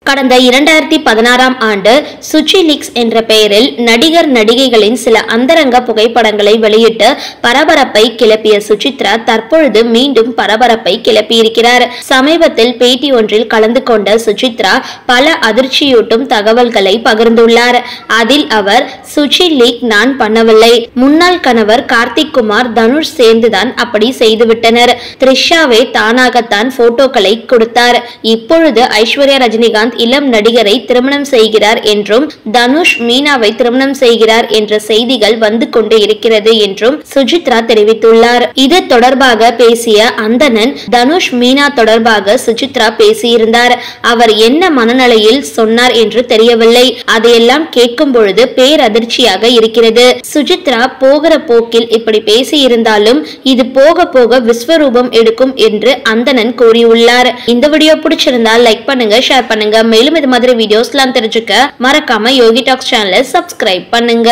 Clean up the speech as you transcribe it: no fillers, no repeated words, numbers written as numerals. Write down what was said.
கடந்த 2016ஆம் ஆண்டு சுச்சி லீக்ஸ் என்ற பெயரில் நடிகர் நடிகைகளின் சில அந்தரங்க புகைப்படங்களை வெளியிட்டு பரபரப்பை கிளப்பிய சுசித்ரா தற்பொழுது மீண்டும் பரபரப்பை கிளப்பியிருக்கிறார். சமீபத்தில் பேட்டி ஒன்றில் கலந்து கொண்ட சுசித்ரா பல அதிர்ச்சியூட்டும் தகவல்களை பகிர்ந்துள்ளார். அதில் அவர் சுச்சி லீக் நான் பண்ணவில்லை, முன்னாள் கணவர் கார்த்திக் குமார் தனுஷ் சேர்ந்துதான் அப்படி செய்துவிட்டனர், த்ரிஷாவே தானாகத்தான் போட்டோக்களை கொடுத்தார், இப்பொழுது ஐஸ்வர்யா ரஜினிகாந்த் இளம் நடிகரை திருமணம் செய்கிறார் என்றும் தனுஷ் மீனாவை திருமணம் செய்கிறார் என்ற செய்திகள் வந்து கொண்டு இருக்கிறது என்றும் சுசித்ரா தெரிவித்துள்ளார். இது தொடர்பாக பேசிய அந்தணன் தனுஷ் மீனா தொடர்பாக சுசித்ரா பேசியிருந்தார். அவர் என்ன மனநிலையில் சொன்னார் என்று தெரியவில்லை, அதையெல்லாம் கேட்கும் பொழுது பேரதிர்ச்சியாக இருக்கிறது. சுசித்ரா போகிற போக்கில் இப்படி பேசியிருந்தாலும் இது போக போக விஸ்வரூபம் எடுக்கும் என்று அந்தணன் கூறியுள்ளார். இந்த வீடியோ பிடிச்சிருந்தா லைக் பண்ணுங்க, ஷேர் பண்ணுங்க. மேலும் இது மாதிரி வீடியோஸ்லாம் தெரிஞ்சுக்க மறக்காம யோகி டாக்ஸ் சேனலை சப்ஸ்கிரைப் பண்ணுங்க.